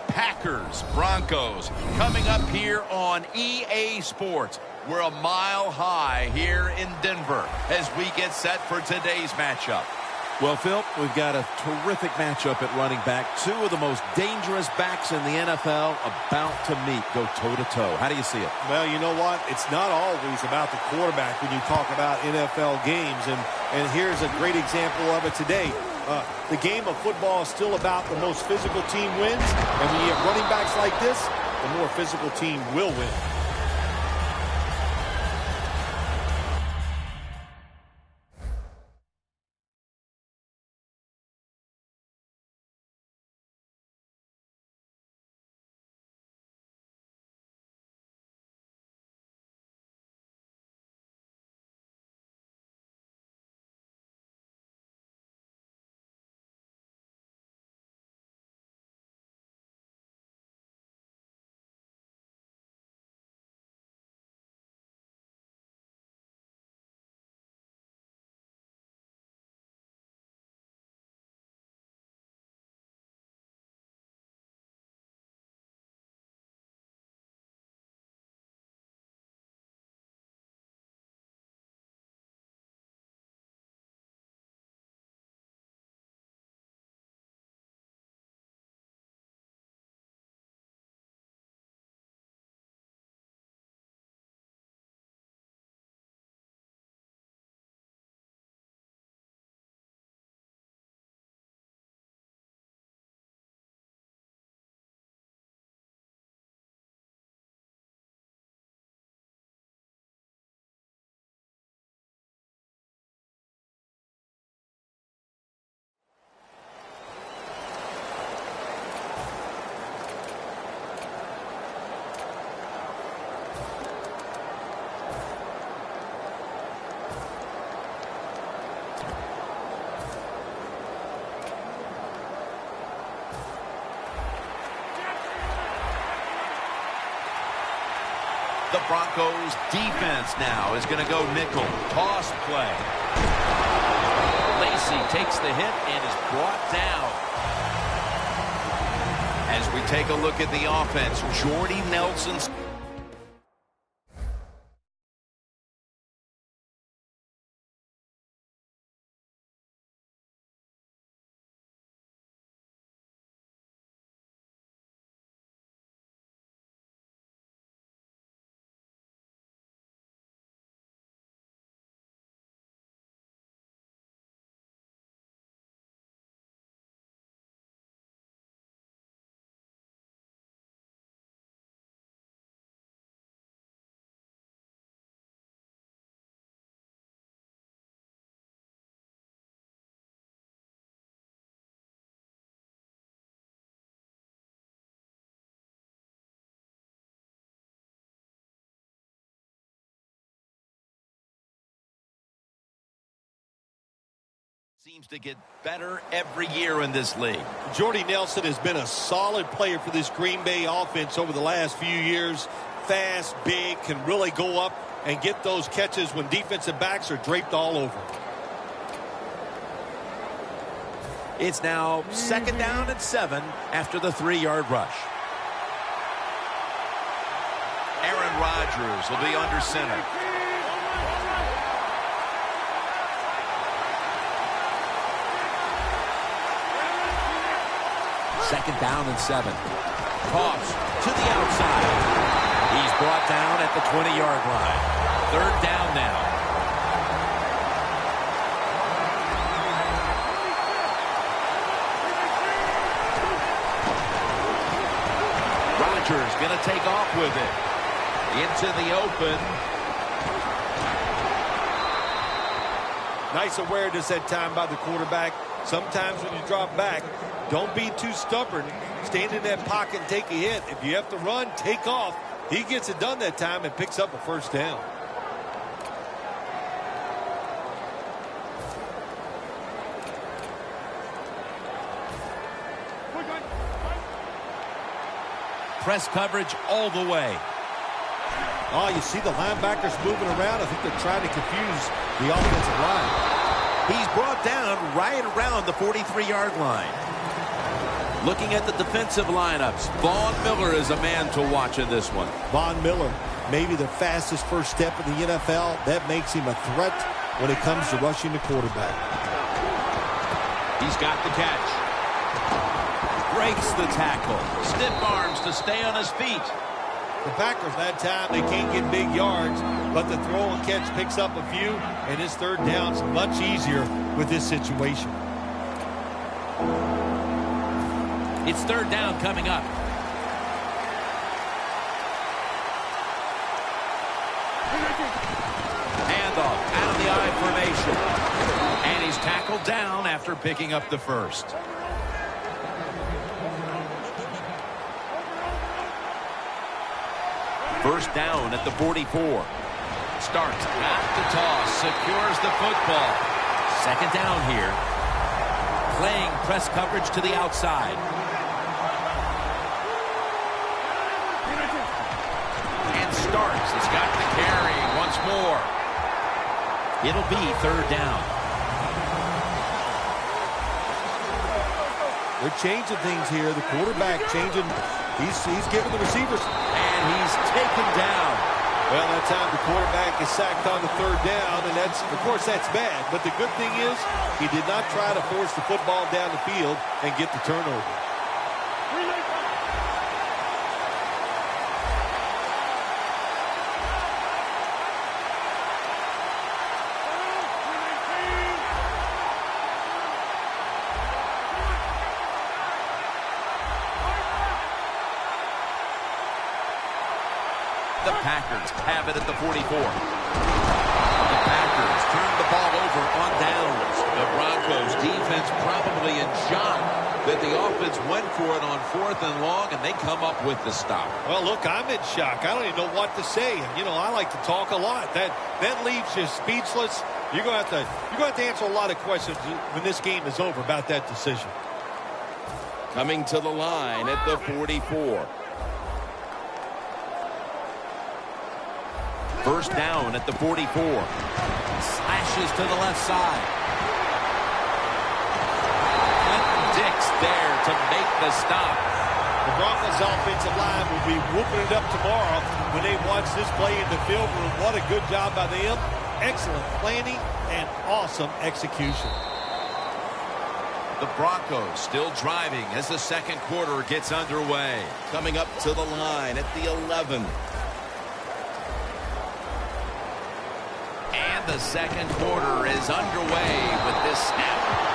Packers, Broncos, coming up here on EA Sports. We're a mile high here in Denver as we get set for today's matchup. Well, Phil, we've got a terrific matchup at running back. Two of the most dangerous backs in the NFL about to meet, go toe-to-toe. How do you see it? Well, you know what? It's not always about the quarterback when you talk about NFL games, and here's a great example of it today. The game of football is still about the most physical team wins, and when you have running backs like this, the more physical team will win. The Broncos defense now is going to go nickel. Toss play. Lacey takes the hit and is brought down. As we take a look at the offense, Jordy Nelson's seems to get better every year in this league. Jordy Nelson has been a solid player for this Green Bay offense over the last few years. Fast, big, can really go up and get those catches when defensive backs are draped all over. It's now 2nd down and 7 after the 3-yard rush. Aaron Rodgers will be under center. Second down and 7. Toss to the outside. He's brought down at the 20-yard line. 3rd down now. Rodgers going to take off with it. Into the open. Nice awareness that time by the quarterback. Sometimes when you drop back, don't be too stubborn. Stand in that pocket and take a hit. If you have to run, take off. He gets it done that time and picks up a 1st down. Press coverage all the way. Oh, you see the linebackers moving around. I think they're trying to confuse the offensive line. He's brought down right around the 43-yard line. Looking at the defensive lineups, Von Miller is a man to watch in this one. Von Miller, maybe the fastest first step in the NFL. That makes him a threat when it comes to rushing the quarterback. He's got the catch. Breaks the tackle. Stiff arms to stay on his feet. The Packers that time, they can't get big yards, but the throw and catch picks up a few, and his third down's much easier with this situation. It's third down coming up. Handoff out of the I formation. And he's tackled down after picking up the first. First down at the 44. Starts at the toss. Secures the football. Second down here. Playing press coverage to the outside. And starts. He's got the carry once more. It'll be third down. They're changing things here. The quarterback changing. He's giving the receivers. And he's taken down. Well, that time the quarterback is sacked on the third down, and that's, of course, that's bad. But the good thing is he did not try to force the football down the field and get the turnover. The Packers have it at the 44. The Packers turn the ball over on downs. The Broncos defense probably in shock that the offense went for it on 4th and long, and they come up with the stop. Well, look, I'm in shock. I don't even know what to say. You know, I like to talk a lot. That leaves you speechless. You're going to have to answer a lot of questions when this game is over about that decision. Coming to the line at the 44. First down at the 44. Slashes to the left side. Dix there to make the stop. The Broncos offensive line will be whooping it up tomorrow when they watch this play in the film room. What a good job by them. Excellent planning and awesome execution. The Broncos still driving as the second quarter gets underway. Coming up to the line at the 11. And the second quarter is underway with this snap.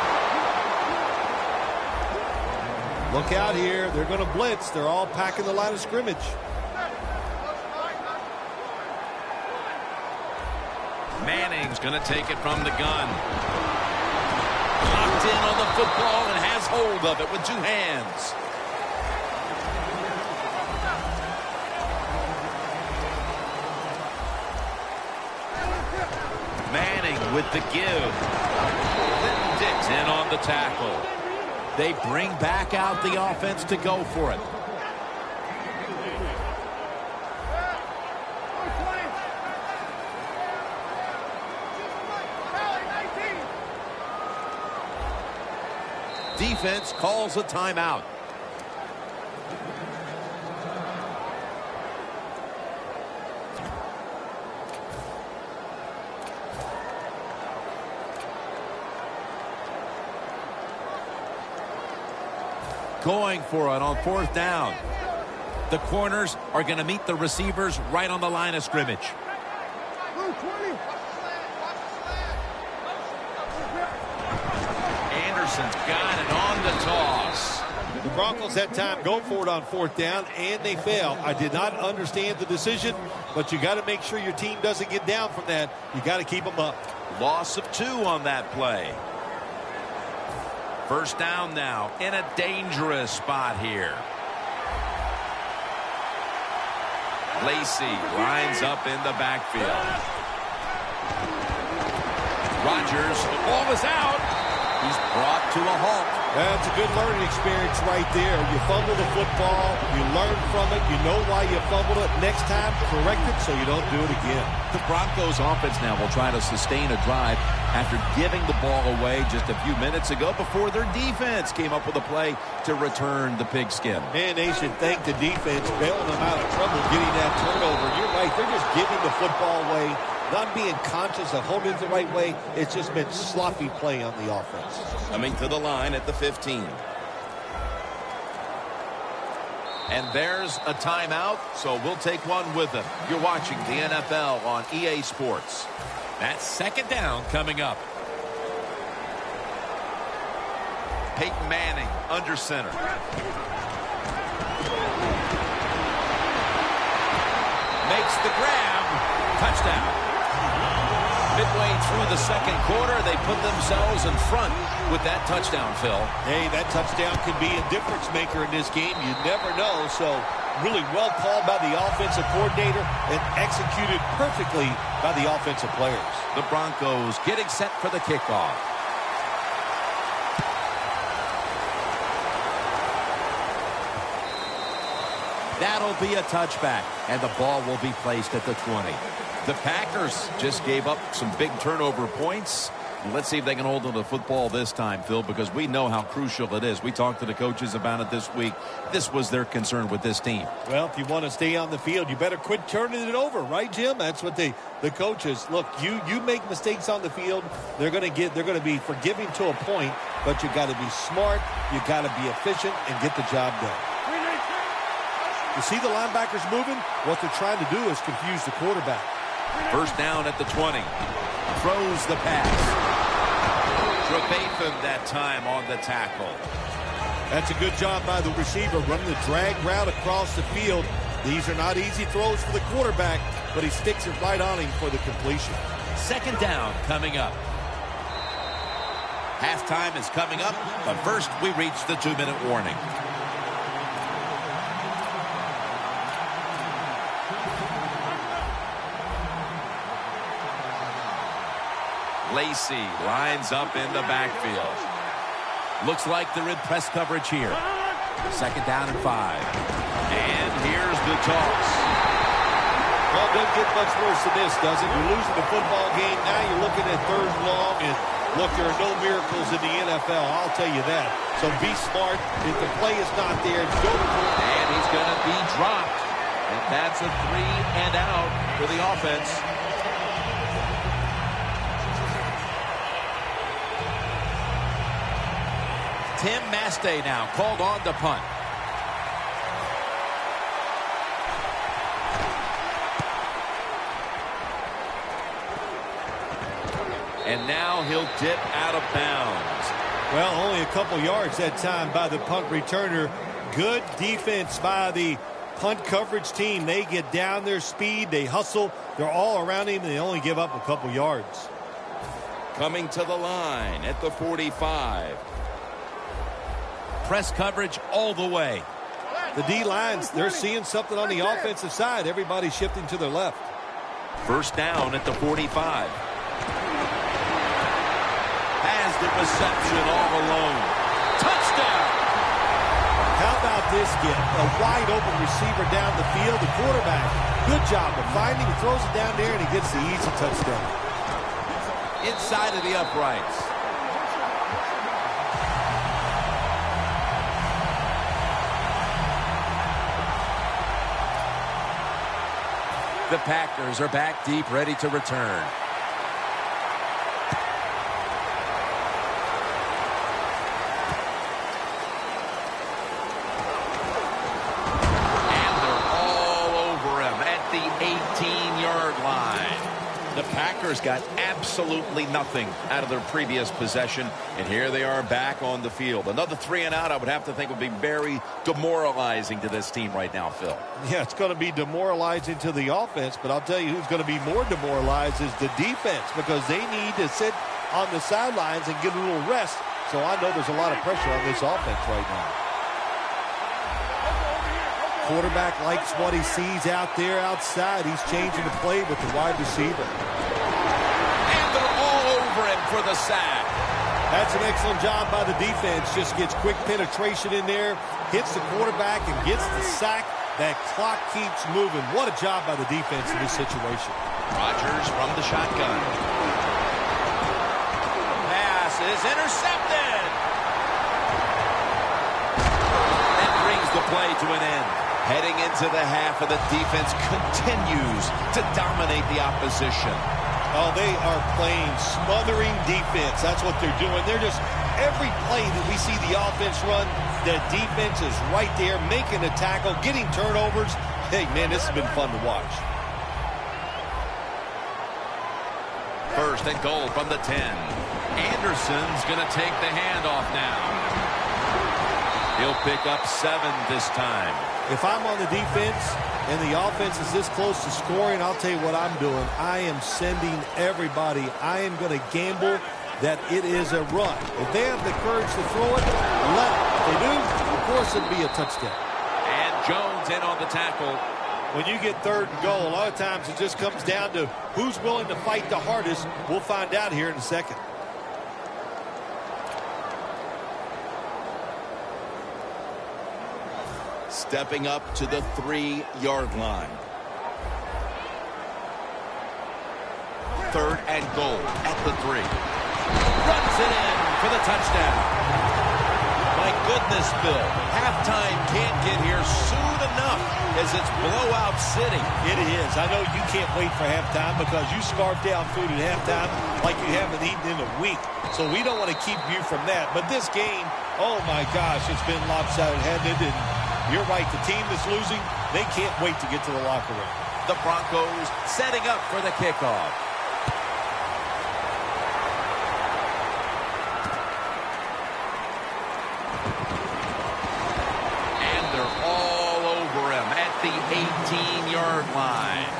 Look out here. They're going to blitz. They're all packing the line of scrimmage. Manning's going to take it from the gun. Locked in on the football and has hold of it with two hands. Manning with the give. Dix in on the tackle. They bring back out the offense to go for it. Defense calls a timeout. Going for it on 4th down. The corners are going to meet the receivers right on the line of scrimmage. Anderson's got it on the toss. The Broncos that time go for it on 4th down, and they fail. I did not understand the decision, but you got to make sure your team doesn't get down from that. You got to keep them up. Loss of 2 on that play. First down now in a dangerous spot here. Lacey lines up in the backfield. Rodgers, the ball is out. He's brought to a halt. That's a good learning experience right there. You fumble the football, you learn from it, you know why you fumbled it. Next time, correct it so you don't do it again. The Broncos offense now will try to sustain a drive after giving the ball away just a few minutes ago before their defense came up with a play to return the pigskin. And they should thank the defense bailing them out of trouble getting that turnover. You're right, they're just giving the football away, not being conscious of holding it the right way. It's just been sloppy play on the offense. Coming to the line at the 15. And there's a timeout, so we'll take one with them. You're watching the NFL on EA Sports. That's second down coming up. Peyton Manning under center. Makes the grab. Touchdown. Midway through the second quarter, they put themselves in front with that touchdown, Phil. Hey, that touchdown could be a difference maker in this game. You never know. So really well called by the offensive coordinator and executed perfectly by the offensive players. The Broncos getting set for the kickoff. That'll be a touchback, and the ball will be placed at the 20. The Packers just gave up some big turnover points. Let's see if they can hold on to the football this time, Phil, because we know how crucial it is. We talked to the coaches about it this week. This was their concern with this team. Well, if you want to stay on the field, you better quit turning it over, right, Jim? That's what the coaches look. You make mistakes on the field, they're going to be forgiving to a point, but you got to be smart, you got to be efficient, and get the job done. You see the linebackers moving? What they're trying to do is confuse the quarterback. First down at the 20. Throws the pass. Trevathan that time on the tackle. That's a good job by the receiver, running the drag route across the field. These are not easy throws for the quarterback, but he sticks it right on him for the completion. Second down coming up. Halftime is coming up, but first we reach the 2-minute warning. Lacey lines up in the backfield. Looks like they're in press coverage here. Second down and 5. And here's the toss. Well, it doesn't get much worse than this, does it? You're losing the football game. Now you're looking at third and long. And look, there are no miracles in the NFL. I'll tell you that. So be smart. If the play is not there, go to the and he's going to be dropped. And that's a 3 and out for the offense. Tim Mastay now called on to punt. And now he'll dip out of bounds. Well, only a couple yards that time by the punt returner. Good defense by the punt coverage team. They get down their speed. They hustle. They're all around him, and they only give up a couple yards. Coming to the line at the 45. Press coverage all the way. The D-lines, they're seeing something on the offensive side. Everybody's shifting to their left. First down at the 45. Has the reception all alone. Touchdown! How about this get? A wide open receiver down the field. The quarterback, good job of finding. He throws it down there, and he gets the easy touchdown. Inside of the uprights. The Packers are back deep, ready to return. And they're all over him at the 18-yard line. The Packers got absolutely nothing out of their previous possession, and here they are back on the field. Another 3 and out, I would have to think, would be very demoralizing to this team right now, Phil. Yeah, it's going to be demoralizing to the offense, but I'll tell you who's going to be more demoralized is the defense, because they need to sit on the sidelines and get a little rest. So I know there's a lot of pressure on this offense right now. Quarterback likes what he sees out there outside. He's changing the play with the wide receiver. And they're all over him for the sack. That's an excellent job by the defense. Just gets quick penetration in there, hits the quarterback, and gets the sack. That clock keeps moving. What a job by the defense in this situation. Rodgers from the shotgun. Pass is intercepted. That brings the play to an end. Heading into the half, and the defense continues to dominate the opposition. Oh, they are playing smothering defense. That's what they're doing. They're just, every play that we see the offense run, the defense is right there, making a tackle, getting turnovers. Hey, man, this has been fun to watch. First and goal from the 10. Anderson's going to take the handoff now. He'll pick up 7 this time. If I'm on the defense and the offense is this close to scoring, I'll tell you what I'm doing. I am sending everybody. I am going to gamble that it is a run. If they have the courage to throw it, let it. If they do, of course it'll be a touchdown. And Jones in on the tackle. When you get third and goal, a lot of times it just comes down to who's willing to fight the hardest. We'll find out here in a second. Stepping up to the 3-yard line. Third and goal at the 3. Runs it in for the touchdown. My goodness, Bill. Halftime can't get here soon enough as it's blowout city. It is. I know you can't wait for halftime because you scarf down food at halftime like you haven't eaten in a week. So we don't want to keep you from that. But this game, oh my gosh, it's been lopsided, hasn't it? And you're right, the team that's losing, they can't wait to get to the locker room. The Broncos setting up for the kickoff. And they're all over him at the 18-yard line.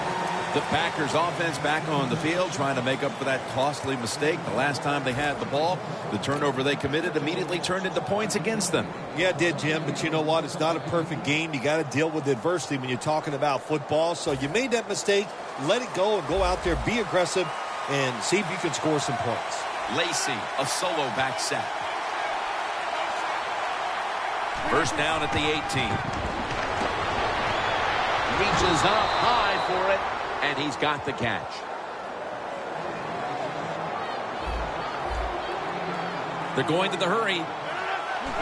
The Packers offense back on the field trying to make up for that costly mistake. The last time they had the ball, the turnover they committed immediately turned into points against them. Yeah, it did, Jim, but you know what? It's not a perfect game. You got to deal with adversity when you're talking about football. So you made that mistake, let it go and go out there, be aggressive, and see if you can score some points. Lacy, a solo back sack. First down at the 18. Reaches up high for it. And he's got the catch. They're going to the hurry.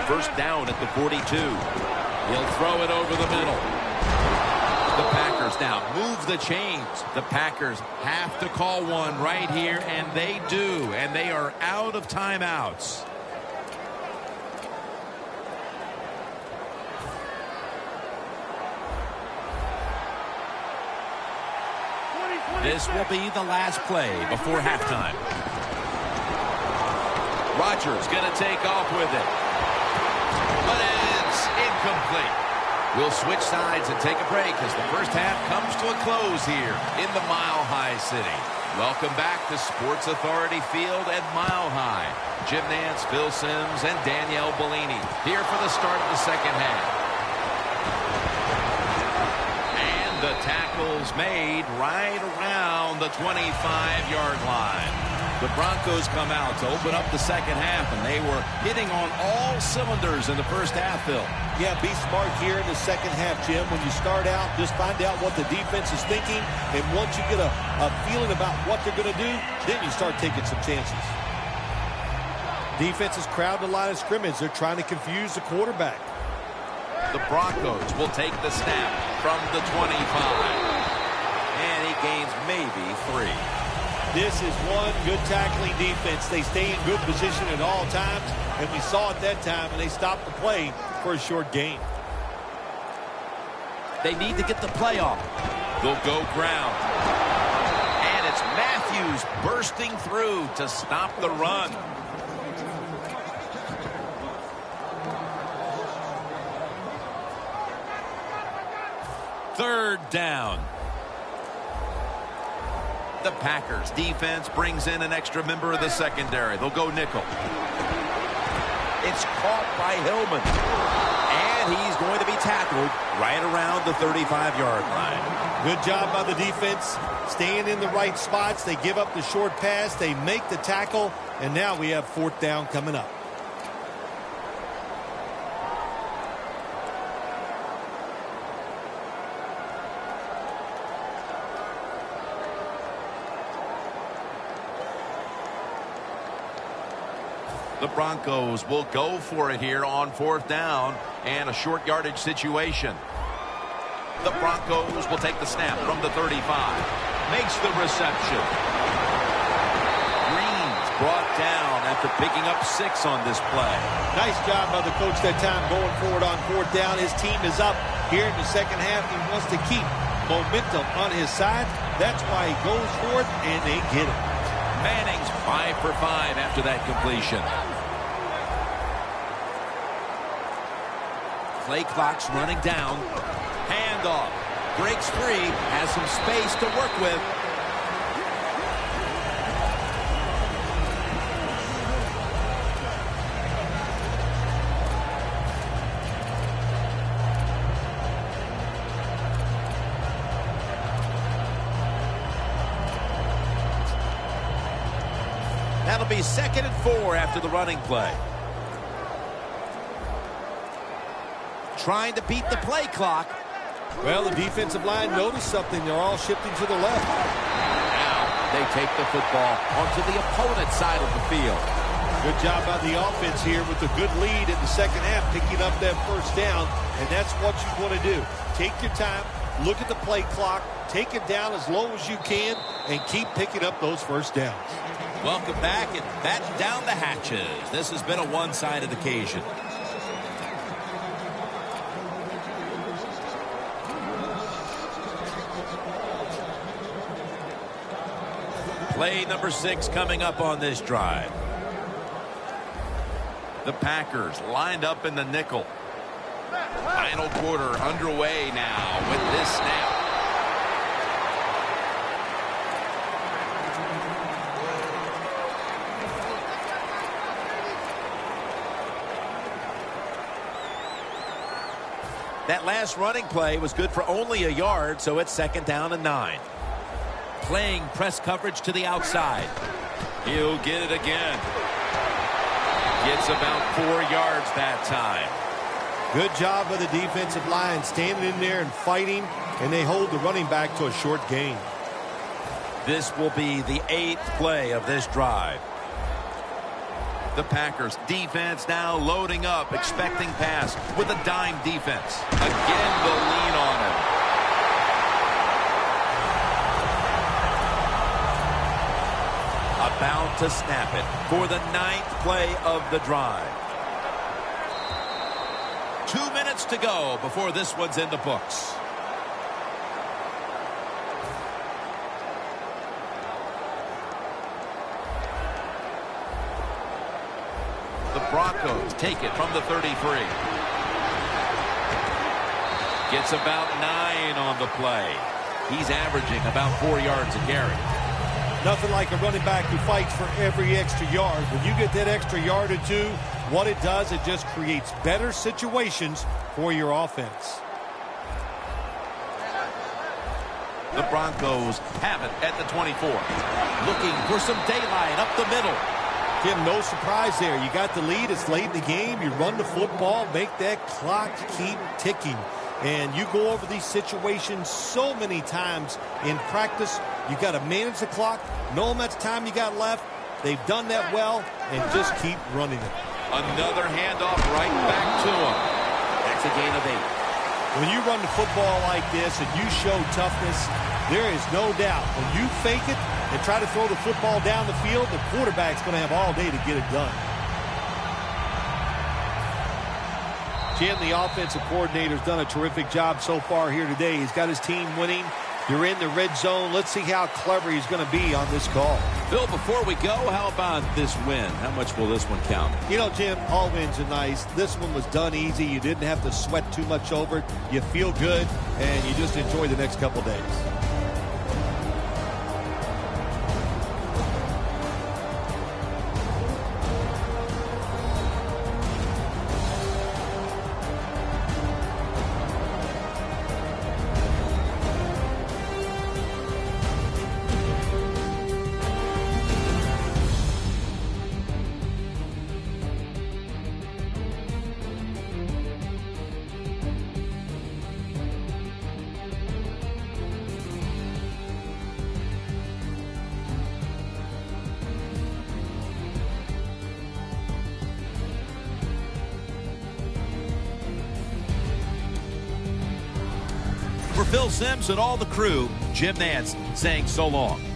First down at the 42. He'll throw it over the middle. The Packers now move the chains. The Packers have to call one right here, and they do. And they are out of timeouts. This will be the last play before halftime. Rodgers going to take off with it. But it's incomplete. We'll switch sides and take a break as the first half comes to a close here in the Mile High City. Welcome back to Sports Authority Field at Mile High. Jim Nance, Phil Simms, and Danielle Bellini here for the start of the second half. The tackle's made right around the 25-yard line. The Broncos come out to open up the second half, and they were hitting on all cylinders in the first half, Phil. Yeah, be smart here in the second half, Jim. When you start out, just find out what the defense is thinking, and once you get a feeling about what they're going to do, then you start taking some chances. Defense is crowding the line of scrimmage. They're trying to confuse the quarterback. The Broncos will take the snap from the 25. And he gains maybe 3. This is one good tackling defense. They stay in good position at all times, and we saw it that time, and they stopped the play for a short gain. They need to get the play off. They'll go ground. And it's Matthews bursting through to stop the run. Third down. The Packers defense brings in an extra member of the secondary. They'll go nickel. It's caught by Hillman. And he's going to be tackled right around the 35-yard line. Good job by the defense, staying in the right spots. They give up the short pass. They make the tackle, and now we have 4th down coming up. The Broncos will go for it here on 4th down and a short yardage situation. The Broncos will take the snap from the 35. Makes the reception. Green's brought down after picking up 6 on this play. Nice job by the coach that time going forward on 4th down. His team is up here in the second half. He wants to keep momentum on his side. That's why he goes for it, and they get it. Manning's 5 for 5 after that completion. Play clock's running down. Handoff. Breaks free. Has some space to work with. That'll be 2nd and 4 after the running play. Trying to beat the play clock. Well, the defensive line noticed something. They're all shifting to the left. Now they take the football onto the opponent's side of the field. Good job by the offense here with a good lead in the second half, picking up that 1st down, and that's what you want to do. Take your time, look at the play clock, take it down as low as you can, and keep picking up those 1st downs. Welcome back and batten down the hatches. This has been a one-sided occasion. Play number 6 coming up on this drive. The Packers lined up in the nickel. Final quarter underway now with this snap. That last running play was good for only a yard, so it's 2nd down and 9. Playing press coverage to the outside. He'll get it again. Gets about 4 yards that time. Good job by the defensive line, standing in there and fighting, and they hold the running back to a short gain. This will be the 8th play of this drive. The Packers defense now loading up, expecting pass with a dime defense. Again, the lean on him. About to snap it for the 9th play of the drive. 2 minutes to go before this one's in the books. The Broncos take it from the 33. Gets about 9 on the play. He's averaging about 4 yards a carry. Nothing like a running back who fights for every extra yard. When you get that extra yard or 2, what it does, it just creates better situations for your offense. The Broncos have it at the 24. Looking for some daylight up the middle. Tim, no surprise there. You got the lead. It's late in the game. You run the football, make that clock keep ticking. And you go over these situations so many times in practice. You got to manage the clock, know how much time you got left. They've done that well, and just keep running it. Another handoff right back to him. That's a gain of 8. When you run the football like this and you show toughness, there is no doubt. When you fake it and try to throw the football down the field, the quarterback's going to have all day to get it done. Jim, the offensive coordinator's done a terrific job so far here today. He's got his team winning. You're in the red zone. Let's see how clever he's going to be on this call. Phil, before we go, how about this win? How much will this one count? You know, Jim, all wins are nice. This one was done easy. You didn't have to sweat too much over it. You feel good, and you just enjoy the next couple days. Phil Simms and all the crew, Jim Nantz saying so long.